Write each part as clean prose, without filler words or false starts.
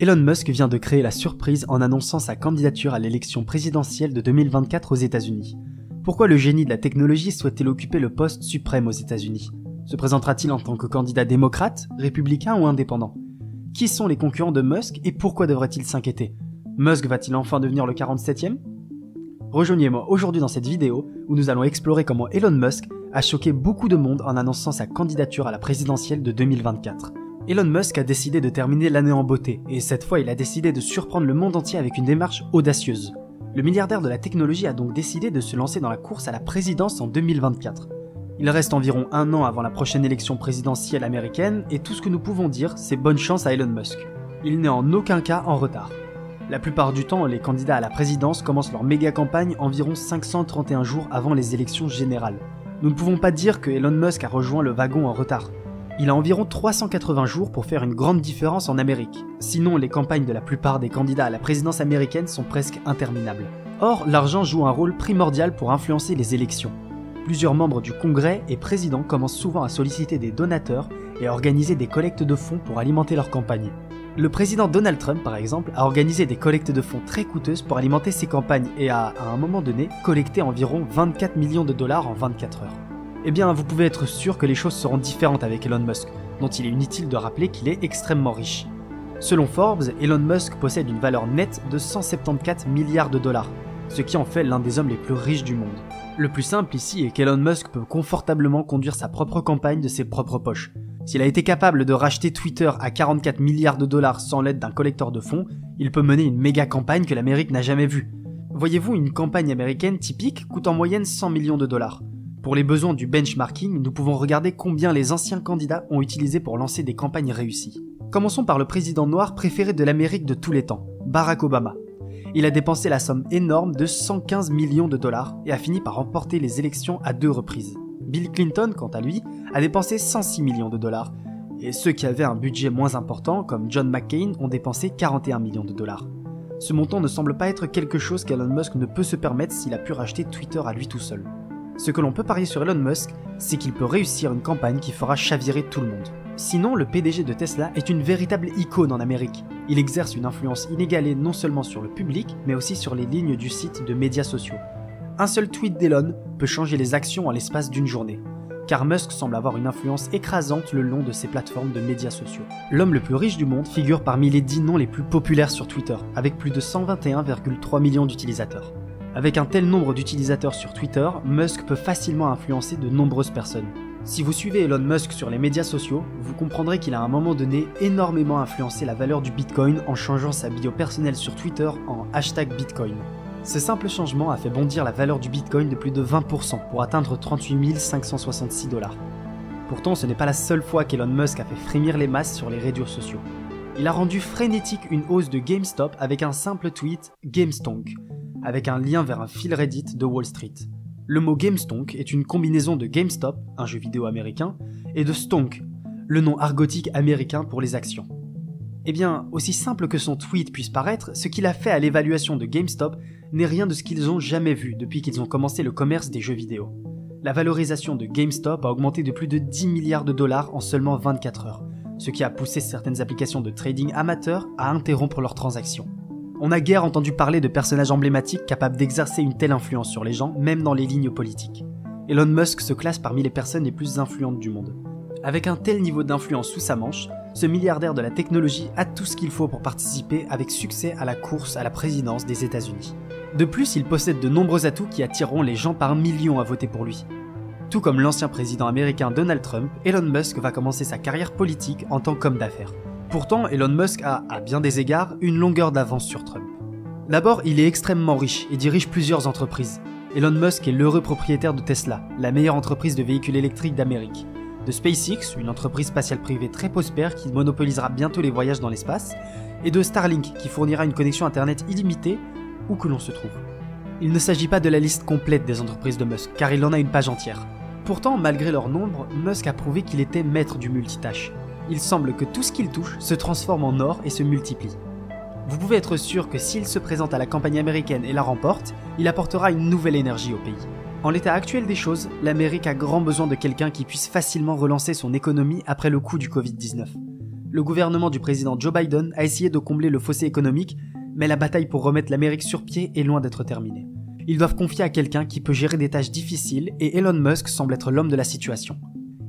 Elon Musk vient de créer la surprise en annonçant sa candidature à l'élection présidentielle de 2024 aux États-Unis. Pourquoi le génie de la technologie souhaite-t-il occuper le poste suprême aux États-Unis? Se présentera-t-il en tant que candidat démocrate, républicain ou indépendant? Qui sont les concurrents de Musk et pourquoi devrait-il s'inquiéter? Musk va-t-il enfin devenir le 47e? Rejoignez-moi aujourd'hui dans cette vidéo où nous allons explorer comment Elon Musk a choqué beaucoup de monde en annonçant sa candidature à la présidentielle de 2024. Elon Musk a décidé de terminer l'année en beauté, et cette fois il a décidé de surprendre le monde entier avec une démarche audacieuse. Le milliardaire de la technologie a donc décidé de se lancer dans la course à la présidence en 2024. Il reste environ un an avant la prochaine élection présidentielle américaine, et tout ce que nous pouvons dire, c'est bonne chance à Elon Musk. Il n'est en aucun cas en retard. La plupart du temps, les candidats à la présidence commencent leur méga campagne environ 531 jours avant les élections générales. Nous ne pouvons pas dire que Elon Musk a rejoint le wagon en retard. Il a environ 380 jours pour faire une grande différence en Amérique. Sinon, les campagnes de la plupart des candidats à la présidence américaine sont presque interminables. Or, l'argent joue un rôle primordial pour influencer les élections. Plusieurs membres du Congrès et présidents commencent souvent à solliciter des donateurs et à organiser des collectes de fonds pour alimenter leur campagne. Le président Donald Trump, par exemple, a organisé des collectes de fonds très coûteuses pour alimenter ses campagnes et a, à un moment donné, collecté environ 24 millions de dollars en 24 heures. Eh bien, vous pouvez être sûr que les choses seront différentes avec Elon Musk, dont il est inutile de rappeler qu'il est extrêmement riche. Selon Forbes, Elon Musk possède une valeur nette de 174 milliards de dollars, ce qui en fait l'un des hommes les plus riches du monde. Le plus simple ici est qu'Elon Musk peut confortablement conduire sa propre campagne de ses propres poches. S'il a été capable de racheter Twitter à 44 milliards de dollars sans l'aide d'un collecteur de fonds, il peut mener une méga campagne que l'Amérique n'a jamais vue. Voyez-vous, une campagne américaine typique coûte en moyenne 100 millions de dollars. Pour les besoins du benchmarking, nous pouvons regarder combien les anciens candidats ont utilisé pour lancer des campagnes réussies. Commençons par le président noir préféré de l'Amérique de tous les temps, Barack Obama. Il a dépensé la somme énorme de 115 millions de dollars et a fini par remporter les élections à 2 reprises. Bill Clinton, quant à lui, a dépensé 106 millions de dollars, et ceux qui avaient un budget moins important, comme John McCain, ont dépensé 41 millions de dollars. Ce montant ne semble pas être quelque chose qu'Elon Musk ne peut se permettre s'il a pu racheter Twitter à lui tout seul. Ce que l'on peut parier sur Elon Musk, c'est qu'il peut réussir une campagne qui fera chavirer tout le monde. Sinon, le PDG de Tesla est une véritable icône en Amérique. Il exerce une influence inégalée non seulement sur le public, mais aussi sur les lignes du site de médias sociaux. Un seul tweet d'Elon peut changer les actions en l'espace d'une journée, car Musk semble avoir une influence écrasante le long de ses plateformes de médias sociaux. L'homme le plus riche du monde figure parmi les 10 noms les plus populaires sur Twitter, avec plus de 121,3 millions d'utilisateurs. Avec un tel nombre d'utilisateurs sur Twitter, Musk peut facilement influencer de nombreuses personnes. Si vous suivez Elon Musk sur les médias sociaux, vous comprendrez qu'il a à un moment donné énormément influencé la valeur du Bitcoin en changeant sa bio personnelle sur Twitter en #Bitcoin. Ce simple changement a fait bondir la valeur du Bitcoin de plus de 20% pour atteindre 38 566 $. Pourtant, ce n'est pas la seule fois qu'Elon Musk a fait frémir les masses sur les réseaux sociaux. Il a rendu frénétique une hausse de GameStop avec un simple tweet « GameStonk », avec un lien vers un fil Reddit de Wall Street. Le mot GameStonk est une combinaison de GameStop, un jeu vidéo américain, et de Stonk, le nom argotique américain pour les actions. Eh bien, aussi simple que son tweet puisse paraître, ce qu'il a fait à l'évaluation de GameStop n'est rien de ce qu'ils ont jamais vu depuis qu'ils ont commencé le commerce des jeux vidéo. La valorisation de GameStop a augmenté de plus de 10 milliards de dollars en seulement 24 heures, ce qui a poussé certaines applications de trading amateurs à interrompre leurs transactions. On n'a guère entendu parler de personnages emblématiques capables d'exercer une telle influence sur les gens, même dans les lignes politiques. Elon Musk se classe parmi les personnes les plus influentes du monde. Avec un tel niveau d'influence sous sa manche, ce milliardaire de la technologie a tout ce qu'il faut pour participer avec succès à la course à la présidence des États-Unis. De plus, il possède de nombreux atouts qui attireront les gens par millions à voter pour lui. Tout comme l'ancien président américain Donald Trump, Elon Musk va commencer sa carrière politique en tant qu'homme d'affaires. Pourtant, Elon Musk a, à bien des égards, une longueur d'avance sur Trump. D'abord, il est extrêmement riche et dirige plusieurs entreprises. Elon Musk est l'heureux propriétaire de Tesla, la meilleure entreprise de véhicules électriques d'Amérique, de SpaceX, une entreprise spatiale privée très prospère qui monopolisera bientôt les voyages dans l'espace, et de Starlink, qui fournira une connexion internet illimitée où que l'on se trouve. Il ne s'agit pas de la liste complète des entreprises de Musk, car il en a une page entière. Pourtant, malgré leur nombre, Musk a prouvé qu'il était maître du multitâche. Il semble que tout ce qu'il touche se transforme en or et se multiplie. Vous pouvez être sûr que s'il se présente à la campagne américaine et la remporte, il apportera une nouvelle énergie au pays. En l'état actuel des choses, l'Amérique a grand besoin de quelqu'un qui puisse facilement relancer son économie après le coup du Covid-19. le gouvernement du président Joe Biden a essayé de combler le fossé économique, mais la bataille pour remettre l'Amérique sur pied est loin d'être terminée. Ils doivent confier à quelqu'un qui peut gérer des tâches difficiles et Elon Musk semble être l'homme de la situation.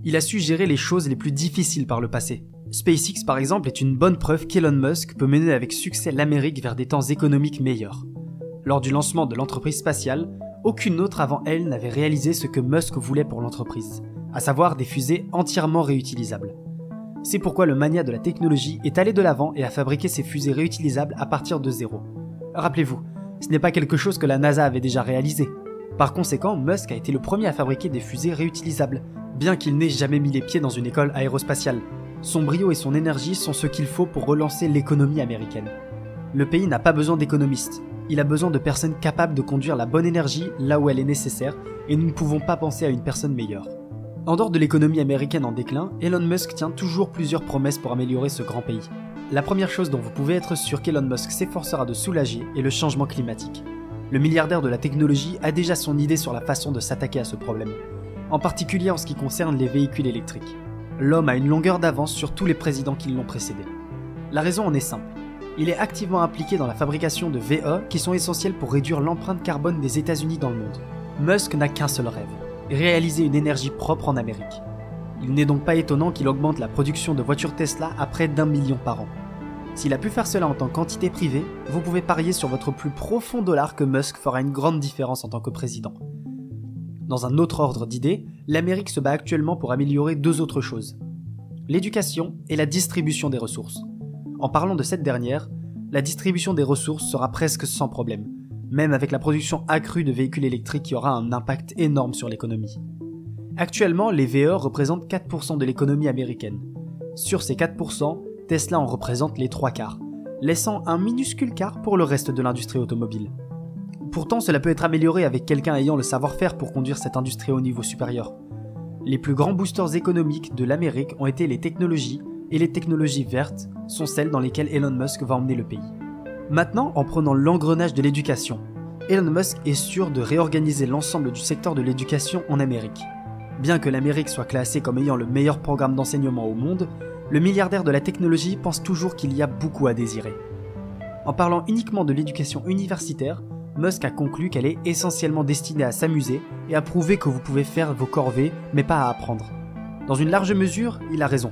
Il a su gérer les choses les plus difficiles par le passé. SpaceX par exemple est une bonne preuve qu'Elon Musk peut mener avec succès l'Amérique vers des temps économiques meilleurs. Lors du lancement de l'entreprise spatiale, aucune autre avant elle n'avait réalisé ce que Musk voulait pour l'entreprise, à savoir des fusées entièrement réutilisables. C'est pourquoi le mania de la technologie est allé de l'avant et a fabriqué ces fusées réutilisables à partir de zéro. Rappelez-vous, ce n'est pas quelque chose que la NASA avait déjà réalisé. Par conséquent, Musk a été le premier à fabriquer des fusées réutilisables, bien qu'il n'ait jamais mis les pieds dans une école aérospatiale. Son brio et son énergie sont ce qu'il faut pour relancer l'économie américaine. Le pays n'a pas besoin d'économistes, il a besoin de personnes capables de conduire la bonne énergie là où elle est nécessaire, et nous ne pouvons pas penser à une personne meilleure. En dehors de l'économie américaine en déclin, Elon Musk tient toujours plusieurs promesses pour améliorer ce grand pays. La première chose dont vous pouvez être sûr qu'Elon Musk s'efforcera de soulager est le changement climatique. Le milliardaire de la technologie a déjà son idée sur la façon de s'attaquer à ce problème, en particulier en ce qui concerne les véhicules électriques. L'homme a une longueur d'avance sur tous les présidents qui l'ont précédé. La raison en est simple. Il est activement impliqué dans la fabrication de VE qui sont essentiels pour réduire l'empreinte carbone des États-Unis dans le monde. Musk n'a qu'un seul rêve, réaliser une énergie propre en Amérique. Il n'est donc pas étonnant qu'il augmente la production de voitures Tesla à près d'1 million par an. S'il a pu faire cela en tant qu'entité privée, vous pouvez parier sur votre plus profond dollar que Musk fera une grande différence en tant que président. Dans un autre ordre d'idées, l'Amérique se bat actuellement pour améliorer deux autres choses. L'éducation et la distribution des ressources. En parlant de cette dernière, la distribution des ressources sera presque sans problème, même avec la production accrue de véhicules électriques qui aura un impact énorme sur l'économie. Actuellement, les VE représentent 4% de l'économie américaine. Sur ces 4%, Tesla en représente les 3/4, laissant un minuscule quart pour le reste de l'industrie automobile. Pourtant, cela peut être amélioré avec quelqu'un ayant le savoir-faire pour conduire cette industrie au niveau supérieur. Les plus grands boosters économiques de l'Amérique ont été les technologies, et les technologies vertes sont celles dans lesquelles Elon Musk va emmener le pays. Maintenant, en prenant l'engrenage de l'éducation, Elon Musk est sûr de réorganiser l'ensemble du secteur de l'éducation en Amérique. Bien que l'Amérique soit classée comme ayant le meilleur programme d'enseignement au monde, le milliardaire de la technologie pense toujours qu'il y a beaucoup à désirer. En parlant uniquement de l'éducation universitaire, Musk a conclu qu'elle est essentiellement destinée à s'amuser et à prouver que vous pouvez faire vos corvées, mais pas à apprendre. Dans une large mesure, il a raison.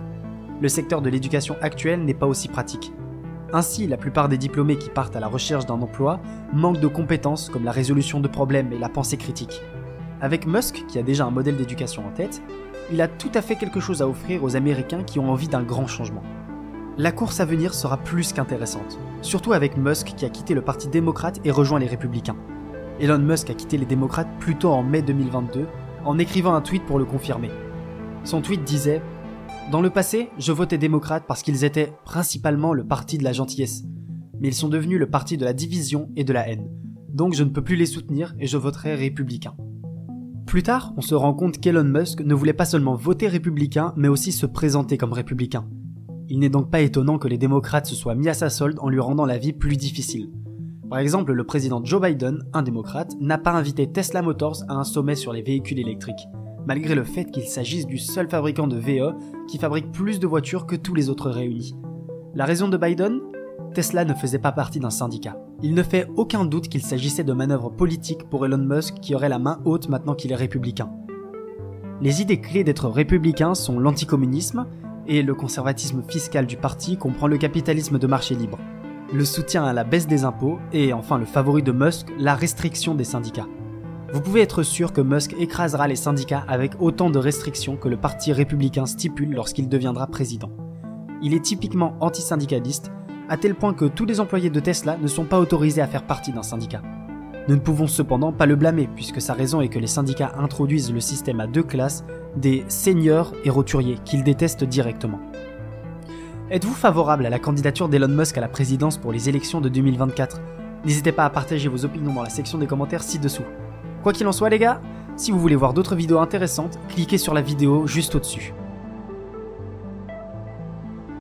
Le secteur de l'éducation actuelle n'est pas aussi pratique. Ainsi, la plupart des diplômés qui partent à la recherche d'un emploi manquent de compétences comme la résolution de problèmes et la pensée critique. Avec Musk, qui a déjà un modèle d'éducation en tête, il a tout à fait quelque chose à offrir aux Américains qui ont envie d'un grand changement. La course à venir sera plus qu'intéressante, surtout avec Musk qui a quitté le parti démocrate et rejoint les républicains. Elon Musk a quitté les démocrates plus tôt en mai 2022 en écrivant un tweet pour le confirmer. Son tweet disait « Dans le passé, je votais démocrate parce qu'ils étaient principalement le parti de la gentillesse, mais ils sont devenus le parti de la division et de la haine, donc je ne peux plus les soutenir et je voterai républicain. » Plus tard, on se rend compte qu'Elon Musk ne voulait pas seulement voter républicain, mais aussi se présenter comme républicain. Il n'est donc pas étonnant que les démocrates se soient mis à sa solde en lui rendant la vie plus difficile. Par exemple, le président Joe Biden, un démocrate, n'a pas invité Tesla Motors à un sommet sur les véhicules électriques, malgré le fait qu'il s'agisse du seul fabricant de VE qui fabrique plus de voitures que tous les autres réunis. La raison de Biden ? Tesla ne faisait pas partie d'un syndicat. Il ne fait aucun doute qu'il s'agissait de manœuvres politiques pour Elon Musk qui aurait la main haute maintenant qu'il est républicain. Les idées clés d'être républicain sont l'anticommunisme et le conservatisme fiscal du parti comprend le capitalisme de marché libre, le soutien à la baisse des impôts et enfin le favori de Musk, la restriction des syndicats. Vous pouvez être sûr que Musk écrasera les syndicats avec autant de restrictions que le parti républicain stipule lorsqu'il deviendra président. Il est typiquement antisyndicaliste, à tel point que tous les employés de Tesla ne sont pas autorisés à faire partie d'un syndicat. Nous ne pouvons cependant pas le blâmer puisque sa raison est que les syndicats introduisent le système à deux classes des seigneurs et roturiers qu'il déteste directement. Êtes-vous favorable à la candidature d'Elon Musk à la présidence pour les élections de 2024 ? N'hésitez pas à partager vos opinions dans la section des commentaires ci-dessous. Quoi qu'il en soit les gars, si vous voulez voir d'autres vidéos intéressantes, cliquez sur la vidéo juste au-dessus.